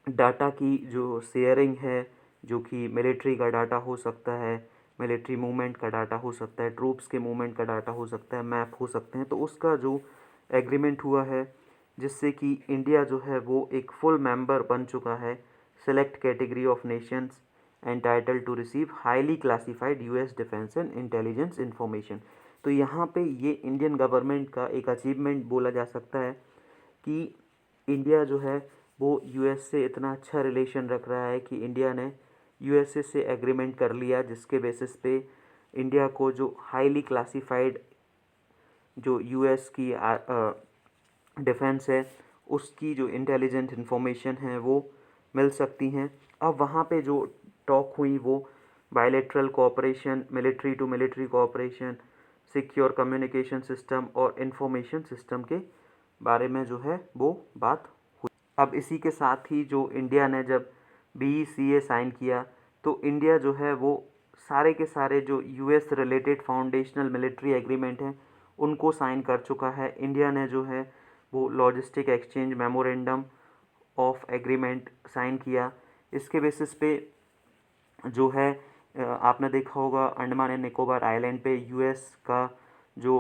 डाटा की जो शेयरिंग है, जो कि मिलिट्री का डाटा हो सकता है, मिलिट्री मूवमेंट का डाटा हो सकता है, ट्रूप्स के मूवमेंट का डाटा हो सकता है, मैप हो सकते हैं, तो उसका जो एग्रीमेंट हुआ है जिससे कि इंडिया जो है वो एक फुल मेंबर बन चुका है select category of nations entitle to receive highly classified US defence and intelligence information. तो यहाँ पे ये इंडियन गवर्नमेंट का एक अचीवमेंट बोला जा सकता है कि इंडिया जो है वो यूएस से इतना अच्छा रिलेशन रख रहा है कि इंडिया ने यूएसए से एग्रीमेंट कर लिया जिसके बेसिस पे इंडिया को जो हाईली क्लासिफाइड जो यूएस की डिफेंस है उसकी जो इंटेलिजेंट इन्फॉर्मेशन है वो मिल सकती हैं। अब वहाँ पे जो टॉक हुई वो bilateral cooperation, military to military cooperation, secure communication system और इंफॉर्मेशन सिस्टम के बारे में जो है वो बात हुई। अब इसी के साथ ही जो इंडिया ने जब BECA साइन किया तो इंडिया जो है वो सारे के सारे जो US related foundational military agreement हैं उनको साइन कर चुका है। इंडिया ने जो है वो logistic exchange memorandum of agreement sign किया। इसके बेसिस पे जो है आपने देखा होगा अंडमान एंड निकोबार आइलैंड पे यूएस का जो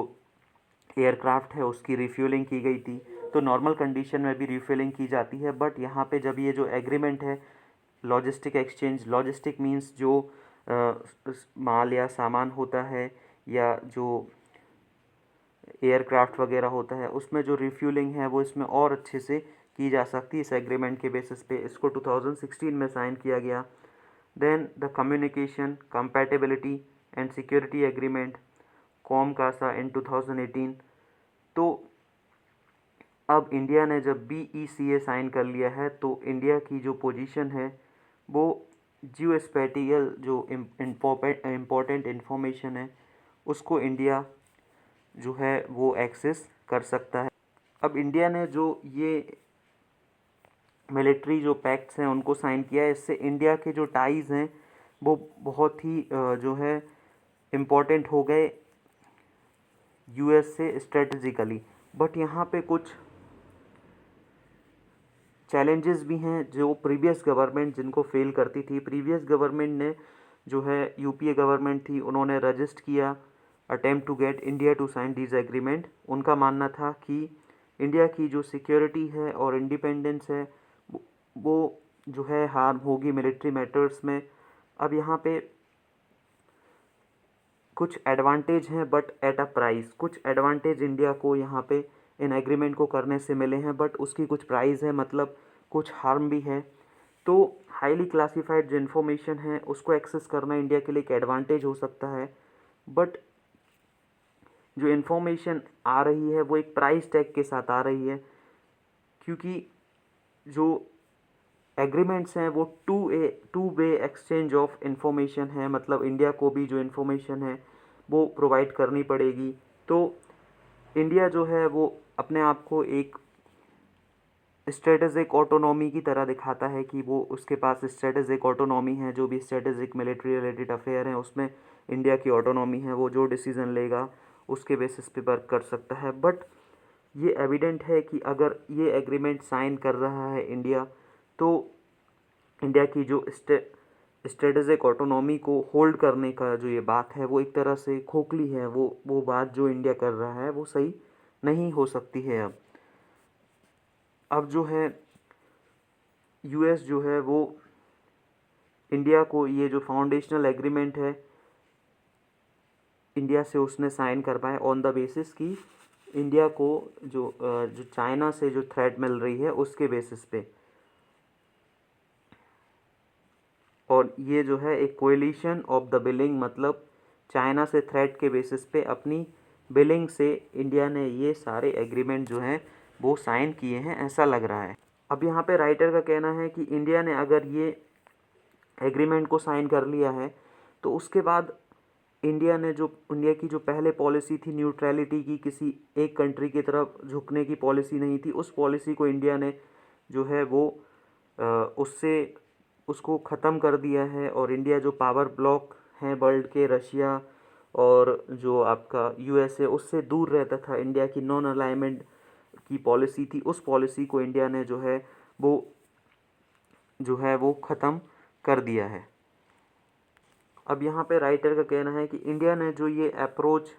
एयरक्राफ्ट है उसकी रिफ्यूलिंग की गई थी। तो नॉर्मल कंडीशन में भी रिफ्यूलिंग की जाती है, बट यहाँ पे जब ये जो एग्रीमेंट है लॉजिस्टिक एक्सचेंज, लॉजिस्टिक मींस जो माल या सामान होता है या जो एयरक्राफ्ट वगैरह होता है उसमें जो रिफ्यूलिंग है वो इसमें और अच्छे से की जा सकती है। इस एग्रीमेंट के बेसिस पे इसको 2016 में साइन किया गया। Then the communication compatibility and security agreement COMCASA in 2018। तो अब इंडिया ने जब BECA साइन कर लिया है तो इंडिया की जो पोजीशन है वो जियो स्पेटियल जो इम्पोर्टेंट इन्फॉर्मेशन है उसको इंडिया जो है वो एक्सेस कर सकता है। अब इंडिया ने जो ये मिलिट्री जो पैक्ट्स हैं उनको साइन किया है, इससे इंडिया के जो टाइज़ हैं वो बहुत ही जो है इम्पोर्टेंट हो गए यूएस से स्ट्रेटजिकली। बट यहाँ पे कुछ चैलेंजेस भी हैं जो प्रीवियस गवर्नमेंट जिनको फेल करती थी। प्रीवियस गवर्नमेंट ने जो है यूपीए गवर्नमेंट थी, उन्होंने रजिस्ट किया attempt to get India to sign these agreement. उनका मानना था कि इंडिया की जो सिक्योरिटी है और इंडिपेंडेंस है वो जो है हार्म होगी मिलिट्री मैटर्स में। अब यहाँ पे कुछ एडवांटेज हैं बट एट अ प्राइस। कुछ एडवांटेज इंडिया को यहाँ पे इन एग्रीमेंट को करने से मिले हैं बट उसकी कुछ प्राइस है, मतलब कुछ हार्म भी है। तो हाईली क्लासिफाइड जो इन्फॉर्मेशन है उसको एक्सेस करना इंडिया के लिए एक एडवांटेज हो सकता है, बट जो इन्फॉर्मेशन आ रही है वो एक प्राइस टैग के साथ आ रही है क्योंकि जो एग्रीमेंट्स हैं वो two way exchange of information है, मतलब इंडिया को भी जो इन्फॉर्मेशन है वो प्रोवाइड करनी पड़ेगी। तो इंडिया जो है वो अपने आप को एक स्ट्रेटेजिक ऑटोनॉमी की तरह दिखाता है कि वो उसके पास स्ट्रेटेजिक ऑटोनॉमी है। जो भी स्ट्रेटेजिक मिलिट्री रिलेटेड अफेयर हैं उसमें इंडिया की ऑटोनॉमी है, वो जो डिसीज़न लेगा उसके बेसिस पे वर्क कर सकता है। बट ये एविडेंट है कि अगर ये एग्रीमेंट साइन कर रहा है इंडिया तो इंडिया की जो स्ट्रेटेजिक ऑटोनॉमी को होल्ड करने का जो ये बात है वो एक तरह से खोखली है। वो बात जो इंडिया कर रहा है वो सही नहीं हो सकती है। अब जो है यूएस जो है वो इंडिया को ये जो फाउंडेशनल एग्रीमेंट है इंडिया से उसने साइन करवाया ऑन द बेसिस कि इंडिया को जो चाइना से जो थ्रेट मिल रही है उसके बेसिस पे। और ये जो है एक कोएलिशन ऑफ द बिलिंग, मतलब चाइना से थ्रेट के बेसिस पे अपनी बिलिंग से इंडिया ने ये सारे एग्रीमेंट जो हैं वो साइन किए हैं, ऐसा लग रहा है। अब यहाँ पे राइटर का कहना है कि इंडिया ने अगर ये एग्रीमेंट को साइन कर लिया है तो उसके बाद इंडिया की जो पहले पॉलिसी थी न्यूट्रलिटी की, किसी एक कंट्री की तरफ झुकने की पॉलिसी नहीं थी, उस पॉलिसी को इंडिया ने जो है वो उससे उसको ख़त्म कर दिया है। और इंडिया जो पावर ब्लॉक हैं वर्ल्ड के, रशिया और जो आपका यूएसए, उससे दूर रहता था। इंडिया की नॉन अलाइनमेंट की पॉलिसी थी, उस पॉलिसी को इंडिया ने वो ख़त्म कर दिया है। अब यहाँ पे राइटर का कहना है कि इंडिया ने जो ये अप्रोच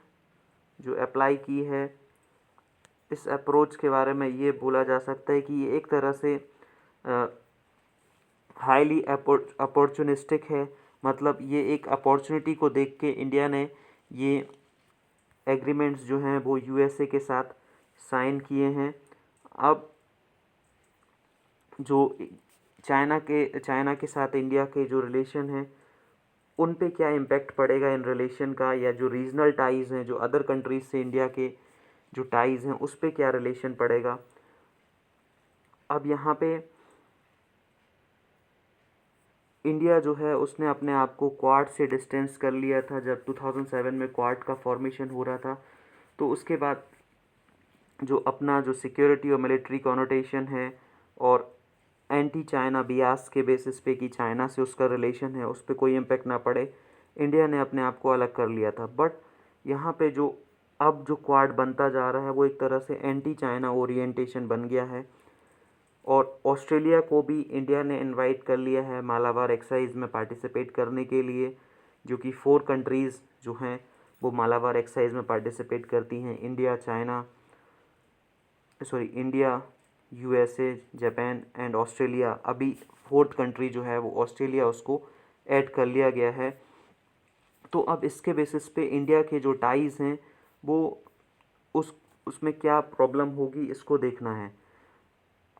जो अप्लाई की है, इस अप्रोच के बारे में ये बोला जा सकता है कि ये एक तरह से हाईली अपॉर्चुनिस्टिक है। मतलब ये एक अपॉर्चुनिटी को देख के इंडिया ने ये एग्रीमेंट्स जो हैं वो यूएसए के साथ साइन किए हैं। अब जो चाइना के साथ इंडिया के जो रिलेशन हैं उन पे क्या इम्पैक्ट पड़ेगा इन रिलेशन का, या जो रीजनल टाइज़ हैं, जो अदर कंट्रीज़ से इंडिया के जो टाइज़ हैं उस पे क्या रिलेशन पड़ेगा। अब यहाँ पे इंडिया जो है उसने अपने आप को क्वाड से डिस्टेंस कर लिया था जब 2007 में क्वाड का फॉर्मेशन हो रहा था। तो उसके बाद जो अपना जो सिक्योरिटी और मिलिट्री कॉनोटेशन है और एंटी चाइना बियास के बेसिस पे कि चाइना से उसका रिलेशन है, उस पर कोई इम्पेक्ट ना पड़े, इंडिया ने अपने आप को अलग कर लिया था। बट यहाँ पे अब जो क्वाड बनता जा रहा है वो एक तरह से एंटी चाइना ओरिएंटेशन बन गया है। और ऑस्ट्रेलिया को भी इंडिया ने इनवाइट कर लिया है मालाबार एक्सरसाइज में पार्टिसिपेट करने के लिए, जो कि 4 कंट्रीज़ जो हैं वो मालाबार एक्सरसाइज में पार्टिसिपेट करती हैं। India, USA, Japan and Australia. अभी 4th कंट्री जो है वो ऑस्ट्रेलिया, उसको ऐड कर लिया गया है। तो अब इसके बेसिस पे इंडिया के जो टाइज़ हैं वो उसमें क्या प्रॉब्लम होगी इसको देखना है।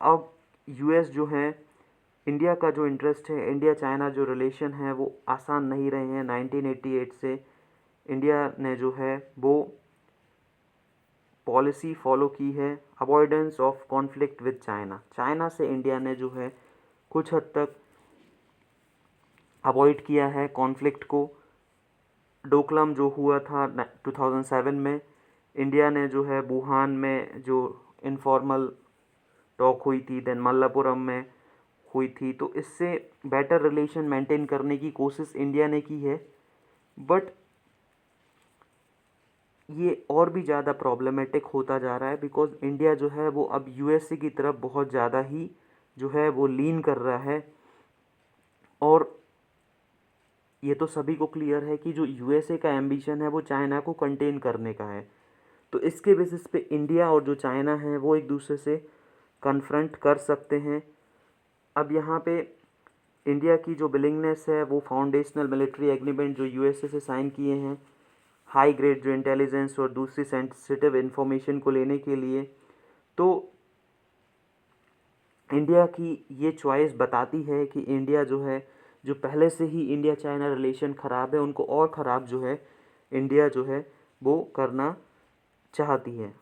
अब यूएस जो है, इंडिया का जो इंटरेस्ट है, इंडिया चाइना जो रिलेशन है वो आसान नहीं रहे हैं। 1988 से इंडिया ने जो है वो पॉलिसी फॉलो की है avoidance of conflict with China. China से इंडिया ने जो है कुछ हद तक अवॉइड किया है कॉन्फ्लिक्ट को। डोकलाम जो हुआ था 2007 में, इंडिया ने जो है वुहान में जो इनफॉर्मल टॉक हुई थी, देन मल्लापुरम में हुई थी, तो इससे बेटर रिलेशन मेंटेन करने की कोशिश इंडिया ने की है। बट ये और भी ज़्यादा प्रॉब्लमेटिक होता जा रहा है बिकॉज इंडिया जो है वो अब यूएसए की तरफ बहुत ज़्यादा ही जो है वो लीन कर रहा है। और ये तो सभी को क्लियर है कि जो यूएसए का एम्बिशन है वो चाइना को कंटेन करने का है। तो इसके बेसिस पे इंडिया और जो चाइना है वो एक दूसरे से कन्फ्रंट कर सकते हैं। अब यहाँ पे इंडिया की जो विलिंगनेस है वो फाउंडेशनल मिलिट्री एग्रीमेंट जो यूएसए से साइन किए हैं, हाई ग्रेड जो इंटेलिजेंस और दूसरी सेंसिटिव इन्फॉर्मेशन को लेने के लिए, तो इंडिया की ये चॉइस बताती है कि इंडिया जो है, जो पहले से ही इंडिया चाइना रिलेशन ख़राब है, उनको और ख़राब जो है इंडिया जो है वो करना चाहती है।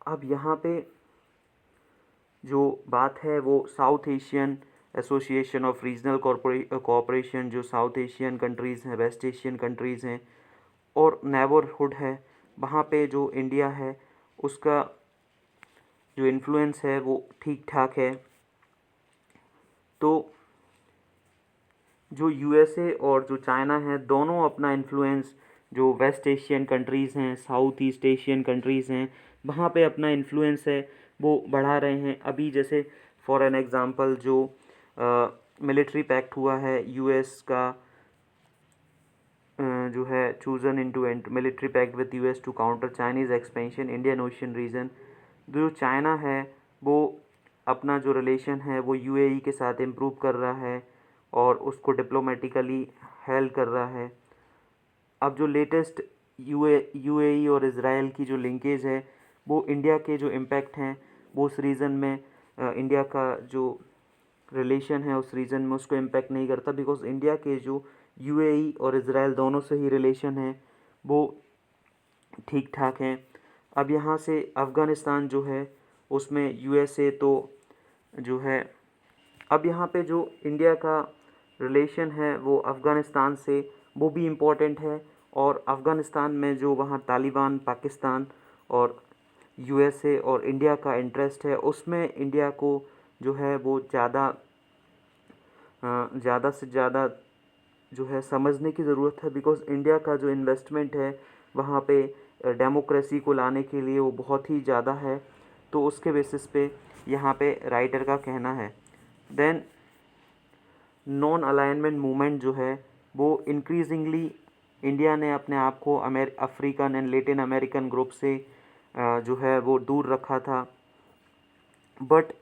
अब यहाँ पे जो बात है वो south Asian association of regional cooperation, जो साउथ एशियन कंट्रीज़ हैं, वेस्ट एशियन कंट्रीज़ हैं और नेबरहुड है, वहाँ पे जो इंडिया है उसका जो इन्फ्लुएंस है वो ठीक ठाक है। तो जो यूएसए और जो चाइना है दोनों अपना इन्फ्लुएंस, जो वेस्ट एशियन कंट्रीज़ हैं, साउथ ईस्ट एशियन कंट्रीज़ हैं, वहाँ पे अपना इन्फ्लुएंस है वो बढ़ा रहे हैं। अभी जैसे फॉर एन एग्ज़ाम्पल जो मिलिट्री पैक्ट हुआ है यूएस का, जो है chosen into military pact with US to counter Chinese expansion Indian ocean region. जो चाइना है वो अपना जो रिलेशन है वो यूएई के साथ इम्प्रूव कर रहा है और उसको डिप्लोमेटिकली हेल्प कर रहा है। अब जो लेटेस्ट यूएई और इज़राइल की जो लिंकेज है वो इंडिया के जो इम्पैक्ट हैं वो उस रीजन में इंडिया का जो रिलेशन है उस रीजन में उसको इम्पैक्ट नहीं करता, बिकॉज इंडिया के जो यूएई और इज़राइल दोनों से ही रिलेशन है वो ठीक ठाक हैं। अब यहाँ से अफ़गानिस्तान जो है उसमें यूएसए तो जो है, अब यहाँ पे जो इंडिया का रिलेशन है वो अफ़गानिस्तान से वो भी इम्पोर्टेंट है, और अफ़गानिस्तान में जो वहाँ तालिबान, पाकिस्तान और यूएसए और इंडिया का इंटरेस्ट है उसमें इंडिया को जो है वो ज़्यादा से ज़्यादा जो है समझने की ज़रूरत है, बिकॉज़ इंडिया का जो इन्वेस्टमेंट है वहाँ पे डेमोक्रेसी को लाने के लिए वो बहुत ही ज़्यादा है। तो उसके बेसिस पे यहाँ पे राइटर का कहना है। देन नॉन अलाइनमेंट मूवमेंट जो है वो इंक्रीजिंगली इंडिया ने अपने आप को African and Latin American group से जो है वो दूर रखा था, बट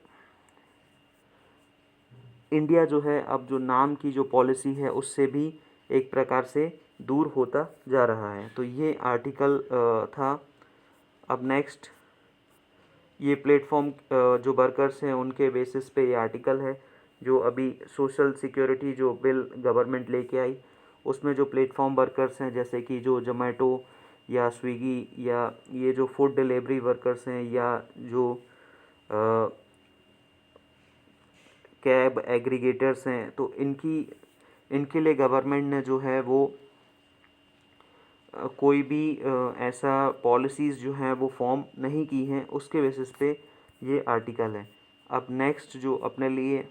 इंडिया जो है अब जो नाम की जो पॉलिसी है उससे भी एक प्रकार से दूर होता जा रहा है। तो ये आर्टिकल था। अब नेक्स्ट ये प्लेटफॉर्म जो वर्कर्स हैं उनके बेसिस पे ये आर्टिकल है, जो अभी सोशल सिक्योरिटी जो बिल गवर्नमेंट लेके आई उसमें जो प्लेटफॉर्म वर्कर्स हैं जैसे कि जो जोमेटो या स्विगी या ये जो फूड डिलीवरी वर्कर्स हैं या जो कैब एग्रीगेटर्स हैं, तो इनके लिए गवर्नमेंट ने जो है वो कोई भी ऐसा पॉलिसीज़ जो हैं वो फॉर्म नहीं की हैं, उसके बेसिस पे ये आर्टिकल है। अब नेक्स्ट जो अपने लिए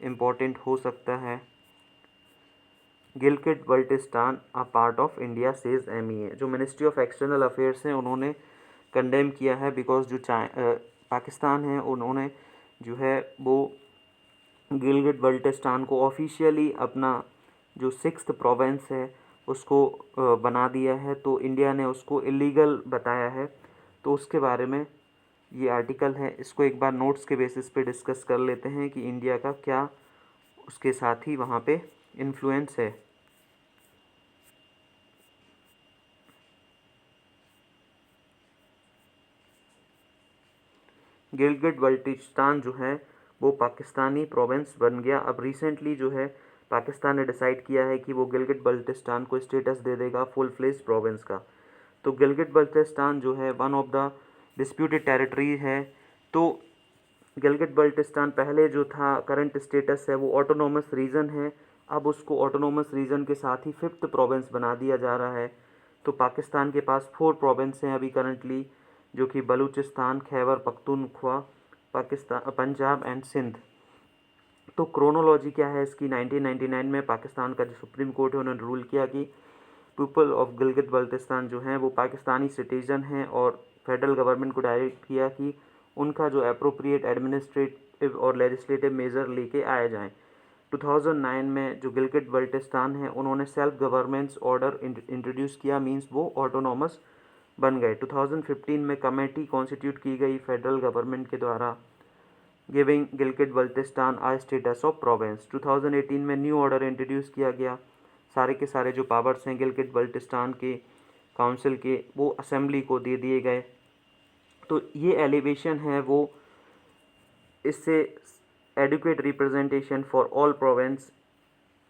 इम्पोर्टेंट हो सकता है, Gilgit Baltistan a part of India says MEA. जो मिनिस्ट्री ऑफ एक्सटर्नल अफेयर्स हैं उन्होंने कंडेम किया है, बिकॉज जो पाकिस्तान है उन्होंने जो है वो गिलगित बल्टिस्तान को ऑफिशियली अपना जो 6th प्रोविंस है उसको बना दिया है, तो इंडिया ने उसको इलीगल बताया है। तो उसके बारे में ये आर्टिकल है, इसको एक बार नोट्स के बेसिस पे डिस्कस कर लेते हैं कि इंडिया का क्या उसके साथ ही वहाँ पे इन्फ्लुएंस है। गिलगित बल्टिस्तान जो है वो पाकिस्तानी प्रोविंस बन गया। अब रिसेंटली जो है पाकिस्तान ने डिसाइड किया है कि वो गिलगित बल्टिस्तान को स्टेटस दे देगा फुल फ्लेज प्रोविंस का। तो गिलगित बल्टिस्तान जो है one of the disputed territory है। तो गिलगित बल्टिस्तान पहले जो था करंट स्टेटस है वो ऑटोनोमस रीजन है, अब उसको ऑटोनोमस रीजन के साथ ही 5th प्रोविंस बना दिया जा रहा है। तो पाकिस्तान के पास 4 प्रोविंस हैं अभी करंटली, जो कि बलूचिस्तान, खैबर पख्तूनख्वा, पाकिस्तान, पंजाब एंड सिंध। तो क्रोनोलॉजी क्या है इसकी, 1999 में पाकिस्तान का जो सुप्रीम कोर्ट है उन्होंने रूल किया कि पीपल ऑफ गिलगित बल्टिस्तान जो हैं वो पाकिस्तानी सिटीज़न हैं, और फेडरल गवर्नमेंट को डायरेक्ट किया कि उनका जो अप्रोप्रिएट एडमिनिस्ट्रेटिव और लेजिस्लेटिव मेजर लेके आए जाएं। 2009 में जो गिलगित बल्टिस्तान है उन्होंने सेल्फ गवर्नेंस ऑर्डर इंट्रोड्यूस किया, मींस वो ऑटोनॉमस बन गए। 2015 में कमेटी कॉन्स्टिट्यूट की गई फेडरल गवर्नमेंट के द्वारा, giving Gilgit Baltistan a status of province. 2018 में न्यू ऑर्डर इंट्रोड्यूस किया गया, सारे के सारे जो पावर्स हैं गिलगित बल्टिस्तान के काउंसिल के वो असेंबली को दे दिए गए। तो ये एलिवेशन है वो, इससे adequate representation for all province,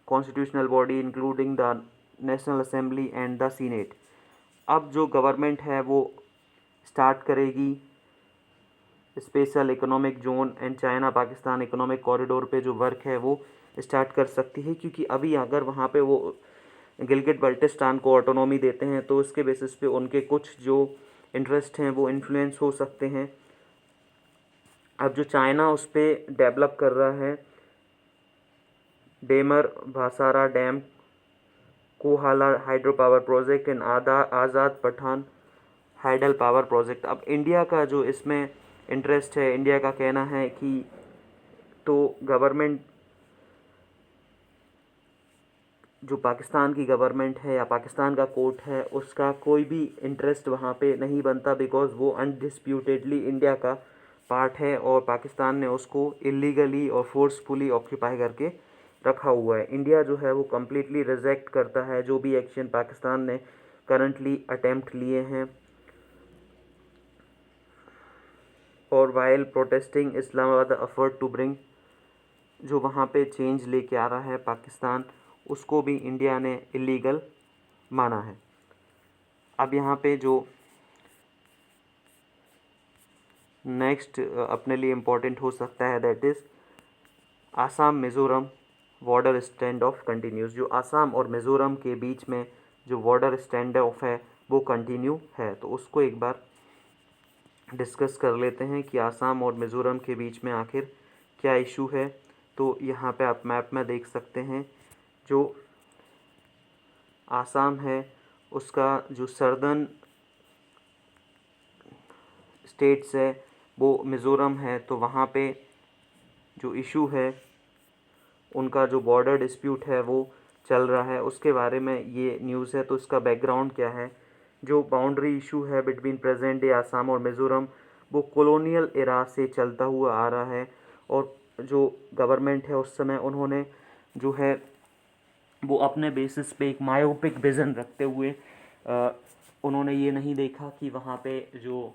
constitutional body including the national assembly and the senate. अब जो गवर्नमेंट है वो स्टार्ट करेगी special economic zone and China Pakistan economic corridor पे जो वर्क है वो स्टार्ट कर सकती है, क्योंकि अभी अगर वहाँ पे वो गिलगित बल्टिस्तान को ऑटोनॉमी देते हैं तो उसके बेसिस पे उनके कुछ जो इंटरेस्ट हैं वो इन्फ्लुएंस हो सकते हैं। अब जो चाइना उस पर डेवलप कर रहा है Diamer Bhasha dam, Kohala hydro power project and Azad Pattan hydel power project. अब इंडिया का जो इसमें इंटरेस्ट है, इंडिया का कहना है कि तो गवर्नमेंट जो पाकिस्तान की गवर्नमेंट है या पाकिस्तान का कोर्ट है उसका कोई भी इंटरेस्ट वहाँ पे नहीं बनता, बिकॉज़ वो अनडिस्प्यूटेडली इंडिया का पार्ट है और पाकिस्तान ने उसको इलीगली और फोर्सफुली ऑक्यूपाई करके रखा हुआ है। इंडिया जो है वो कम्प्लीटली रिजेक्ट करता है जो भी एक्शन पाकिस्तान ने करंटली अटेम्प्ट लिए हैं। For while protesting Islamabad effort to bring, जो वहाँ पे चेंज लेके आ रहा है पाकिस्तान, उसको भी इंडिया ने इलीगल माना है। अब यहाँ पे जो नेक्स्ट अपने लिए इम्पोर्टेंट हो सकता है that is Assam Mizoram border stand of continuous. जो आसाम और मिज़ोरम के बीच में जो बॉर्डर स्टैंड ऑफ है वो कंटिन्यू है, तो उसको एक बार डिस्कस कर लेते हैं कि आसाम और मिज़ोरम के बीच में आखिर क्या इशू है। तो यहाँ पे आप मैप में देख सकते हैं जो आसाम है उसका जो सर्दर्न स्टेट्स है वो मिज़ोरम है, तो वहाँ पे जो इशू है उनका जो बॉर्डर डिस्प्यूट है वो चल रहा है, उसके बारे में ये न्यूज़ है। तो इसका बैकग्राउंड क्या है, जो बाउंड्री इशू है बिटवीन प्रेजेंट डे आसाम और मिज़ोरम वो कॉलोनियल एरा से चलता हुआ आ रहा है, और जो गवर्नमेंट है उस समय उन्होंने जो है वो अपने बेसिस पे एक मायोपिक विज़न रखते हुए उन्होंने ये नहीं देखा कि वहाँ पे जो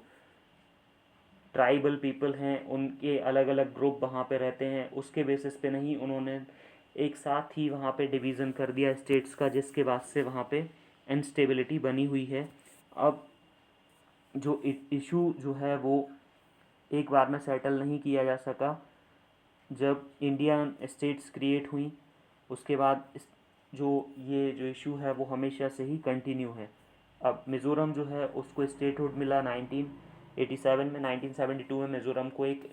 ट्राइबल पीपल हैं उनके अलग अलग ग्रुप वहाँ पे रहते हैं, उसके बेसिस पे नहीं, उन्होंने एक साथ ही वहाँ पे डिवीज़न कर दिया स्टेट्स का, जिसके बाद से वहाँ पे इनस्टेबिलिटी बनी हुई है। अब जो इशू जो है वो एक बार में सेटल नहीं किया जा सका। जब इंडियन स्टेट्स क्रिएट हुई उसके बाद ये जो इशू है वो हमेशा से ही कंटिन्यू है। अब मिज़ोरम जो है उसको स्टेटहुड मिला 1987 में। 1972 में मिज़ोरम को एक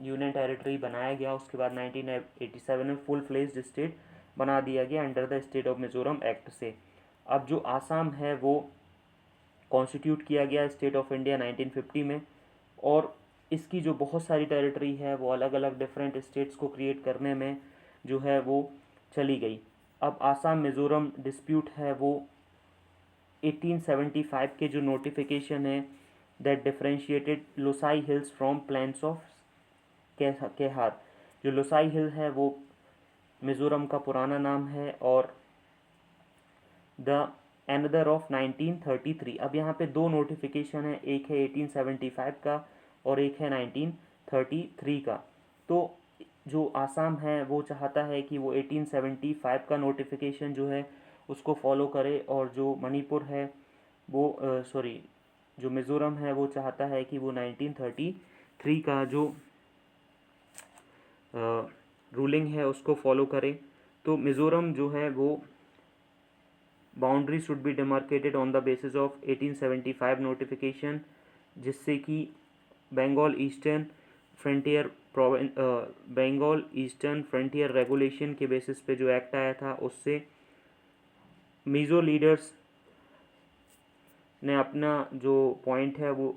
यूनियन टेरिटरी बनाया गया, उसके बाद 1987 में फुल फ्लेज्ड स्टेट बना दिया गया under the state of Mizoram act से। अब जो आसाम है वो कॉन्स्टिट्यूट किया गया स्टेट ऑफ इंडिया 1950 में, और इसकी जो बहुत सारी टेरिटरी है वो अलग अलग डिफरेंट स्टेट्स को क्रिएट करने में जो है वो चली गई। अब आसाम मिज़ोरम डिस्प्यूट है वो 1875 के जो नोटिफिकेशन है that differentiated Lushai hills from plains of Cachar. जो लोसाई हिल है वो मिज़ोरम का पुराना नाम है, और द एनदर ऑफ 1933। अब यहाँ पे दो नोटिफिकेशन है, एक है 1875 का और एक है 1933 का। तो जो आसाम है वो चाहता है कि वो 1875 का नोटिफिकेशन जो है उसको फॉलो करे, और जो मणिपुर है वो जो मिज़ोरम है वो चाहता है कि वो 1933 का जो रूलिंग है उसको फॉलो करे। तो मिज़ोरम जो है वो boundary should be demarcated on the basis of 1875 notification, जिससे कि बंगाल ईस्टर्न फ्रंटियर रेगुलेशन के बेसिस पे जो एक्ट आया था उससे मीज़ो लीडर्स ने अपना जो पॉइंट है वो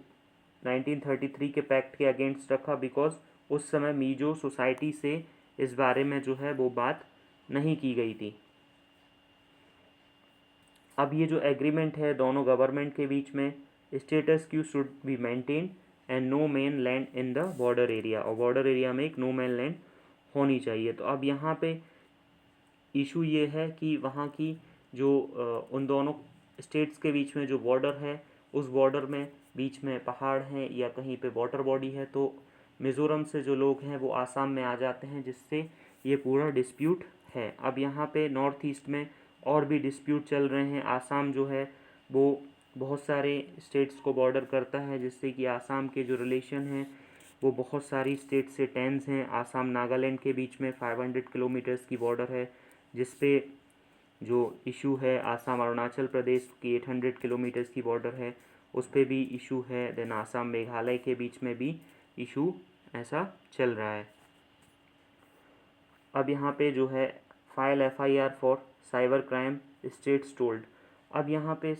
1933 के पैक्ट के अगेंस्ट रखा, बिकॉज उस समय मीज़ो सोसाइटी से इस बारे में जो है वो बात नहीं की गई थी। अब ये जो एग्रीमेंट है दोनों गवर्नमेंट के बीच में, status quo should be maintain and no men land in the border area, और बॉर्डर एरिया में एक नो मैन लैंड होनी चाहिए। तो अब यहाँ पे इशू ये है कि वहाँ की जो उन दोनों स्टेट्स के बीच में जो बॉर्डर है उस बॉर्डर में बीच में पहाड़ हैं या कहीं पे वाटर बॉडी है, तो मिज़ोरम से जो लोग हैं वो आसाम में आ जाते हैं, जिससे ये पूरा डिस्प्यूट है। अब यहाँ पे नॉर्थ ईस्ट में और भी डिस्प्यूट चल रहे हैं। आसाम जो है वो बहुत सारे स्टेट्स को बॉर्डर करता है, जिससे कि आसाम के जो रिलेशन हैं वो बहुत सारी स्टेट से टेंस हैं। आसाम नागालैंड के बीच में 500 किलोमीटर्स की बॉर्डर है, जिस पे जो इशू है आसाम अरुणाचल प्रदेश की 800 किलोमीटर्स की बॉर्डर है उस पर भी इशू है। देन आसाम मेघालय के बीच में भी इशू ऐसा चल रहा है। अब यहाँ पे जो है file FIR for cyber crime states told. अब यहाँ पे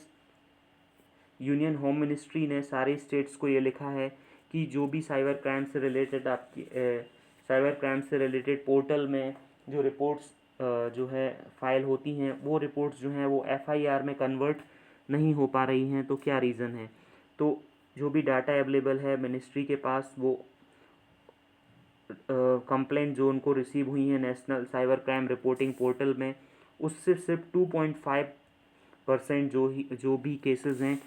यूनियन होम मिनिस्ट्री ने सारे स्टेट्स को ये लिखा है कि जो भी साइबर क्राइम से रिलेटेड पोर्टल में जो रिपोर्ट्स जो है फाइल होती हैं वो रिपोर्ट्स जो हैं वो FIR में कन्वर्ट नहीं हो पा रही हैं। तो क्या रीज़न है, तो जो भी डाटा अवेलेबल है मिनिस्ट्री के पास वो कंप्लेंट जो उनको रिसीव हुई है national cyber crime reporting portal में, उससे सिर्फ 2.5% जो भी केसेस हैं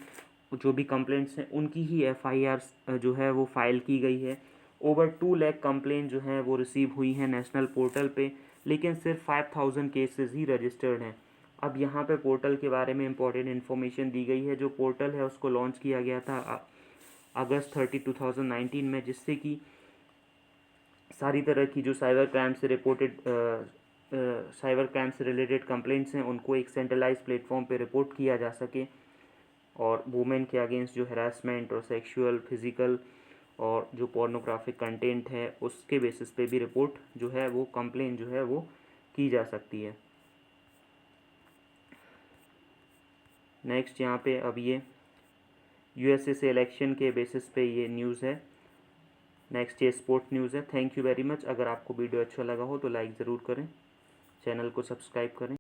जो भी कंप्लेंट्स हैं उनकी ही FIR जो है वो फाइल की गई है। ओवर 2 लाख कंप्लेंट जो हैं वो रिसीव हुई हैं नेशनल पोर्टल पे, लेकिन सिर्फ 5000 केसेस ही रजिस्टर्ड हैं। अब यहाँ पे पोर्टल के बारे में इंपॉर्टेंट इन्फॉर्मेशन दी गई है। जो पोर्टल है उसको लॉन्च किया गया था अगस्त 30, 2019 में, जिससे कि सारी तरह की जो साइबर क्राइम से रिलेटेड कंप्लेंट्स हैं उनको एक सेंट्रलाइज प्लेटफॉर्म पे रिपोर्ट किया जा सके, और वुमेन के अगेंस्ट जो हरासमेंट और सेक्सुअल, फिज़िकल और जो पोर्नोग्राफिक कंटेंट है उसके बेसिस पे भी रिपोर्ट जो है वो कंप्लेंट जो है वो की जा सकती है। नेक्स्ट यहाँ पे अब ये USA से इलेक्शन के बेसिस पे ये न्यूज़ है। नेक्स्ट ये स्पोर्ट न्यूज़ है। Thank you very much. अगर आपको वीडियो अच्छा लगा हो तो लाइक ज़रूर करें, चैनल को सब्सक्राइब करें।